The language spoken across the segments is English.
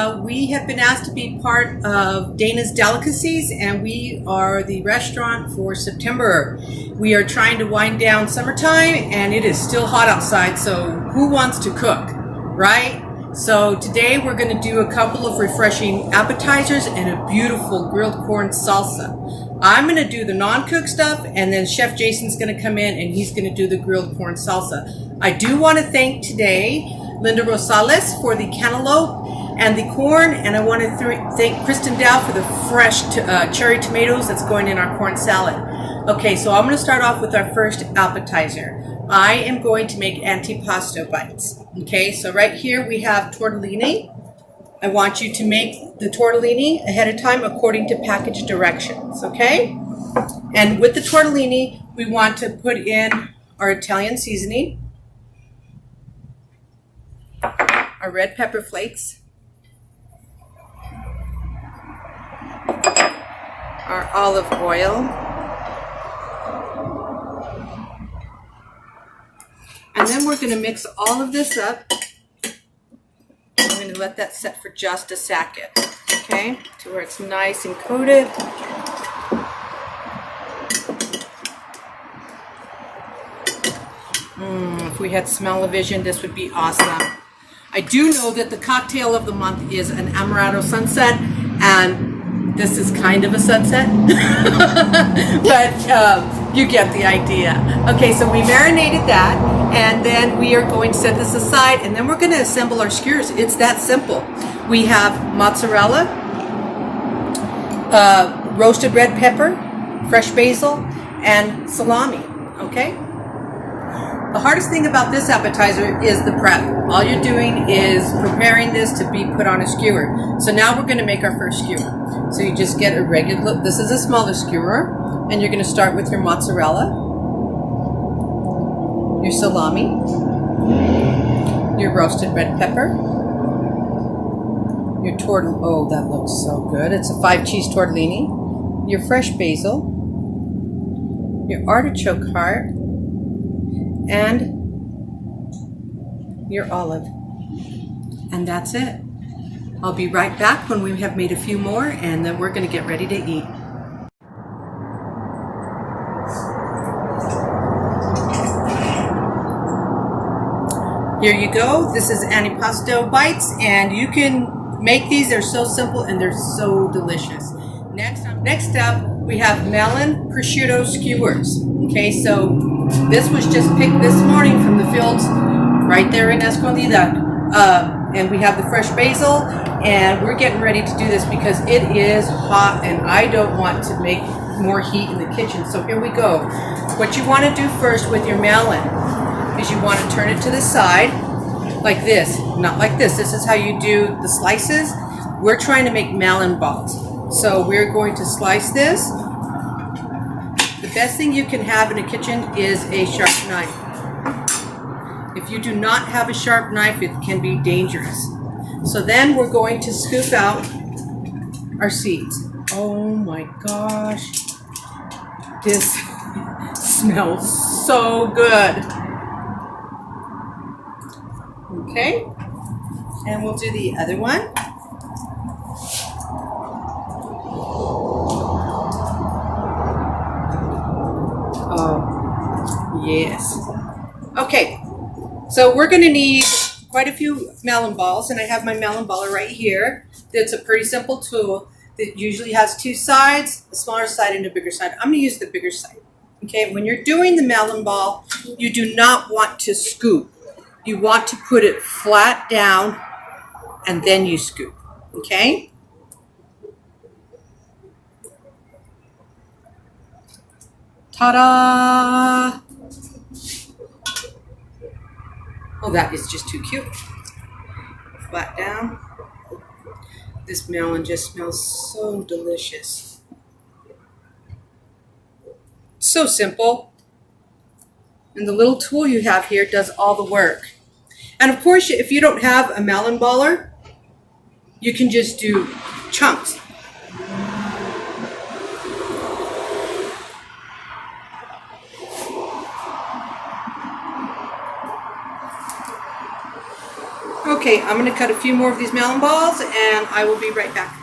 We have been asked to be part of Dana's Delicacies, and we are the restaurant for September. We are trying to wind down summertime, and it is still hot outside, so who wants to cook, right? So today we're going to do a couple of refreshing appetizers and a beautiful grilled corn salsa. I'm going to do the non-cooked stuff, and then Chef Jason's going to come in and he's going to do the grilled corn salsa. I do want to thank today Linda Rosales for the cantaloupe and the corn, and I want to thank Kristen Dow for the fresh cherry tomatoes that's going in our corn salad. Okay, so I'm going to start off with our first appetizer. I am going to make Antipasto Bites. Okay, so right here we have tortellini. I want you to make the tortellini ahead of time according to package directions, okay? And with the tortellini, we want to put in our Italian seasoning, our red pepper flakes, our olive oil, and then we're going to mix all of this up. I'm going to let that set for just a second, okay, to where it's nice and coated. If we had smell-o-vision, this would be awesome. I do know that the cocktail of the month is an Amaretto Sunset, and this is kind of a sunset, but you get the idea. Okay, so we marinated that, and then we are going to set this aside, and then we're going to assemble our skewers. It's that simple. We have mozzarella, roasted red pepper, fresh basil, and salami, okay? The hardest thing about this appetizer is the prep. All you're doing is preparing this to be put on a skewer. So now we're going to make our first skewer. So you just get a regular, this is a smaller skewer, and you're going to start with your mozzarella, your salami, your roasted red pepper, your oh, that looks so good. It's a 5-cheese tortellini, your fresh basil, your artichoke heart, and your olive. And that's it. I'll be right back when we have made a few more, and then we're going to get ready to eat. Here you go. This is Antipasto Bites, and you can make these. They're so simple and they're so delicious. Next up, we have Melon prosciutto skewers. Okay, so this was just picked this morning from the fields right there in Escondida. And we have the fresh basil, and we're getting ready to do this because it is hot and I don't want to make more heat in the kitchen. So here we go. What you want to do first with your melon is you want to turn it to the side like this, not like this. This is how you do the slices. We're trying to make melon balls. So we're going to slice this. The best thing you can have in a kitchen is a sharp knife. If you do not have a sharp knife, it can be dangerous. So then we're going to scoop out our seeds. Oh my gosh. This smells so good. Okay, and we'll do the other one. Oh, yes. Okay, so we're going to need quite a few melon balls, and I have my melon baller right here. It's a pretty simple tool that usually has 2 sides, a smaller side and a bigger side. I'm going to use the bigger side. Okay, when you're doing the melon ball, you do not want to scoop. You want to put it flat down and then you scoop, okay? Ta-da! Oh, that is just too cute. Flat down. This melon just smells so delicious. So simple. And the little tool you have here does all the work. And of course, if you don't have a melon baller, you can just do chunks. Okay, I'm going to cut a few more of these melon balls and I will be right back.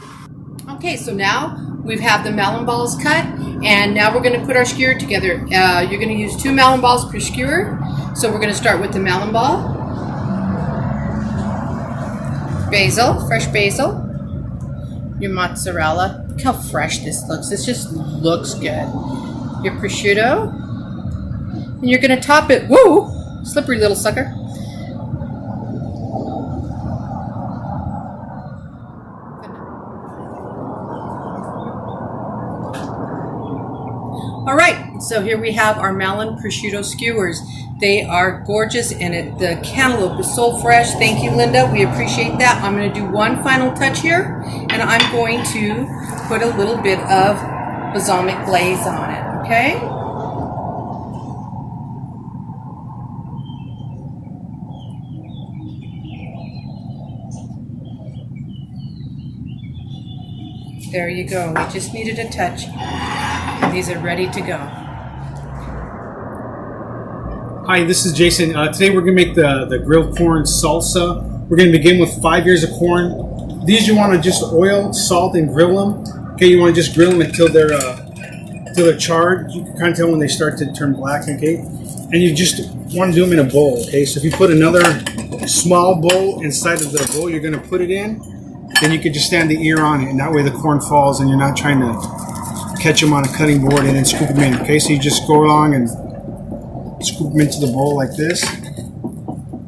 Okay, so now we have the melon balls cut, and now we're going to put our skewer together. You're going to use 2 melon balls per skewer. So we're going to start with the melon ball. Basil, fresh basil. Your mozzarella. Look how fresh this looks. This just looks good. Your prosciutto. And you're going to top it. Whoa! Slippery little sucker. All right, so here we have our melon prosciutto skewers. They are gorgeous, and the cantaloupe is so fresh. Thank you, Linda. We appreciate that. I'm going to do one final touch here, and I'm going to put a little bit of balsamic glaze on it, okay? There you go. We just needed a touch. And these are ready to go. Hi, this is Jason. Today we're going to make the grilled corn salsa. We're going to begin with 5 ears of corn. These you want to just oil, salt, and grill them. Okay, you want to just grill them until they're charred. You can kind of tell when they start to turn black. Okay, and you just want to do them in a bowl. Okay, so if you put another small bowl inside of the bowl you're going to put it in, then you can just stand the ear on it, and that way the corn falls, and you're not trying to catch them on a cutting board and then scoop them in. Okay, so you just go along and scoop them into the bowl like this.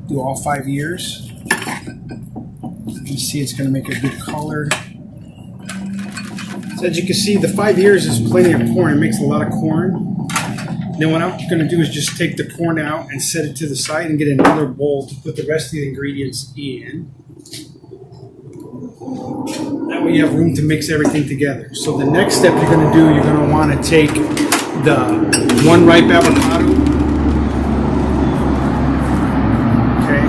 Do all 5 ears. You can see it's going to make a good color. So as you can see, the 5 ears is plenty of corn. It makes a lot of corn. Then what I'm going to do is just take the corn out and set it to the side and get another bowl to put the rest of the ingredients in. That way you have room to mix everything together. So the next step you're going to do, you're going to want to take the 1 ripe avocado. Okay.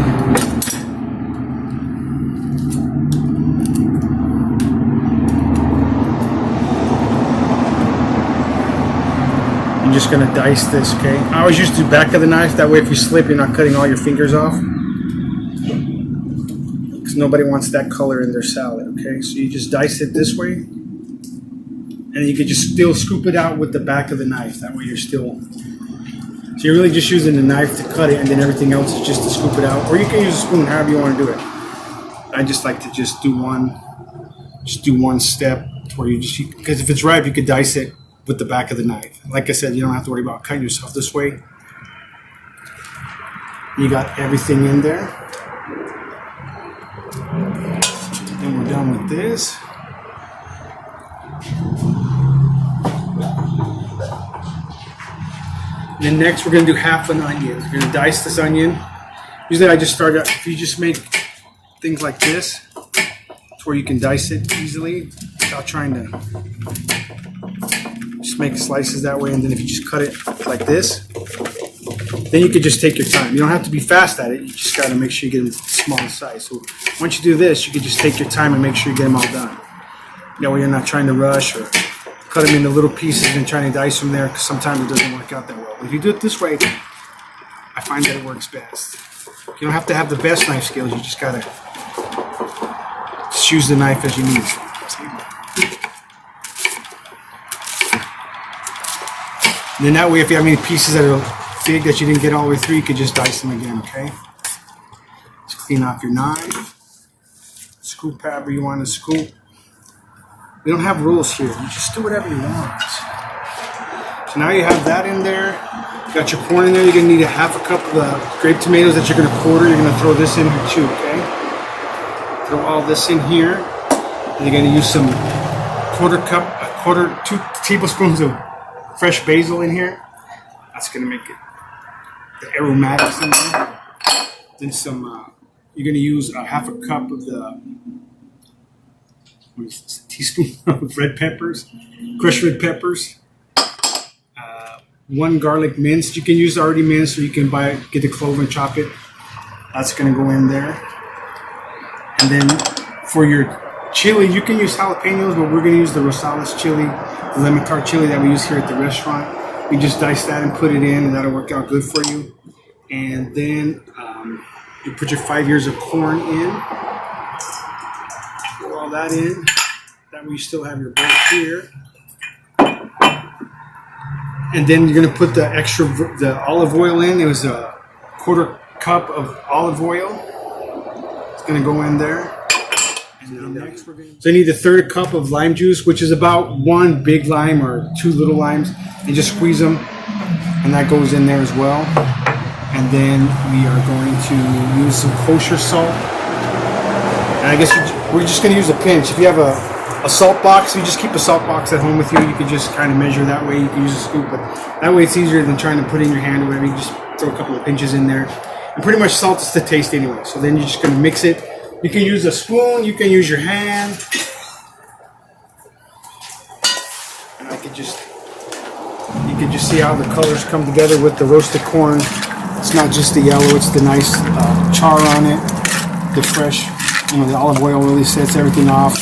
You're just going to dice this, okay? I always used to do back of the knife. That way if you slip, you're not cutting all your fingers off. Nobody wants that color in their salad, okay? So you just dice it this way, and you can just still scoop it out with the back of the knife. That way you're still... So you're really just using the knife to cut it, and then everything else is just to scoop it out. Or you can use a spoon, however you want to do it. I just like to just do one step where you just... Because if it's ripe, you could dice it with the back of the knife. Like I said, you don't have to worry about cutting yourself this way. You got everything in there. Then we're done with this. Then next we're going to do half an onion. We're going to dice this onion. Usually I just start out, if you just make things like this, it's where you can dice it easily without trying to just make slices that way. And then if you just cut it like this, then you can just take your time. You don't have to be fast at it. You just got to make sure you get them small size. So once you do this, you can just take your time and make sure you get them all done. That way you're not trying to rush or cut them into little pieces and trying to dice them there, because sometimes it doesn't work out that well. But if you do it this way, I find that it works best. You don't have to have the best knife skills. You just got to just use the knife as you need. And then that way, if you have any pieces that are big that you didn't get all the way through, you could just dice them again, okay? Just clean off your knife. Scoop however you want to scoop. We don't have rules here. You just do whatever you want. So now you have that in there. You got your corn in there. You're going to need a half a cup of the grape tomatoes that you're going to quarter. You're going to throw this in here too, okay? Throw all this in here. And you're going to use some 2 tablespoons of fresh basil in here. That's going to make it the aromatics in there. Then you're going to use a half a cup of the teaspoon of red peppers, crushed red peppers. 1 garlic minced. You can use already minced, or you can get the clove and chop it. That's going to go in there. And then for your chili, you can use jalapenos, but we're going to use the Rosales chili, the lemon tart chili that we use here at the restaurant. You just dice that and put it in, and that'll work out good for you. And then You put your 5 years of corn in. Pour all that in. That way you still have your bowl here. And then you're gonna put the olive oil in. It was a 1/4 cup of olive oil. It's gonna go in there. And next so you need 1/3 cup of lime juice, which is about 1 big lime or 2 little limes, and just squeeze them. And that goes in there as well. And then we are going to use some kosher salt. And I guess we're just going to use a pinch. If you have a salt box, you just keep a salt box at home with you. You can just kind of measure that way. You can use a scoop, but that way it's easier than trying to put it in your hand or whatever. You just throw a couple of pinches in there. And pretty much salt is to taste anyway. So then you're just going to mix it. You can use a spoon. You can use your hand. And you can just see how the colors come together with the roasted corn. It's not just the yellow, it's the nice char on it. The fresh, the olive oil really sets everything off.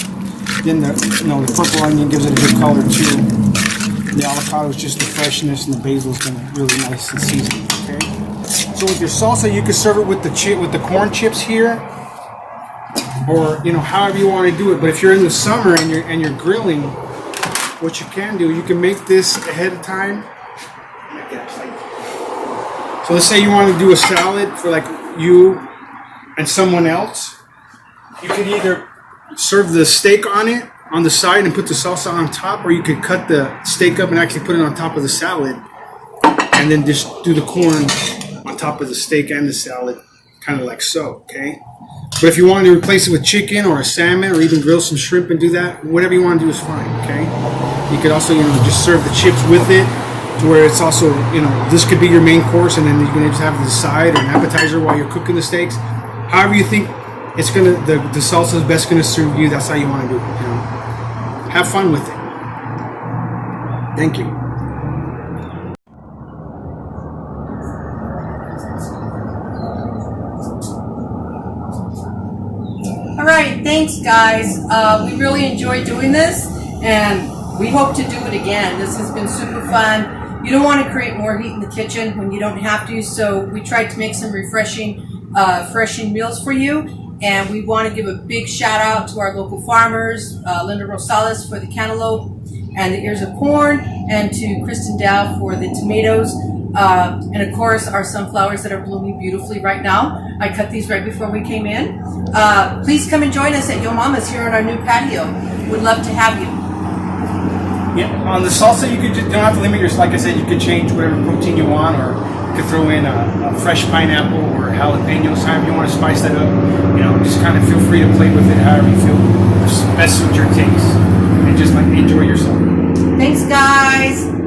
Then the purple onion gives it a good color too. The avocado is just the freshness, and the basil is going to really nice and seasoned. Okay. So with your salsa, you can serve it with the corn chips here, or however you want to do it. But if you're in the summer and you're grilling, what you can do, you can make this ahead of time. So let's say you want to do a salad for like you and someone else. You could either serve the steak on it on the side and put the salsa on top, or you could cut the steak up and actually put it on top of the salad, and then just do the corn on top of the steak and the salad, kind of like so, okay? But if you want to replace it with chicken or a salmon, or even grill some shrimp and do that, whatever you want to do is fine, okay? You could also, just serve the chips with it, to where it's also, this could be your main course, and then you're going to just have the side or an appetizer while you're cooking the steaks. However you think it's going to, the salsa is best going to serve you, that's how you want to do it, Have fun with it. Thank you. All right, thanks guys. We really enjoyed doing this, and we hope to do it again. This has been super fun. You don't want to create more heat in the kitchen when you don't have to, so we tried to make some refreshing meals for you. And we want to give a big shout out to our local farmers, Linda Rosales for the cantaloupe and the ears of corn, and to Kristen Dow for the tomatoes, and of course our sunflowers that are blooming beautifully right now. I cut these right before we came in. Please come and join us at Yo Mama's here on our new patio. We'd love to have you. Yeah, on the salsa, you don't have to limit like I said, you could change whatever protein you want, or you could throw in a fresh pineapple or jalapenos, however you want to spice that up. Just kind of feel free to play with it however you feel best suits your taste, and just enjoy yourself. Thanks, guys.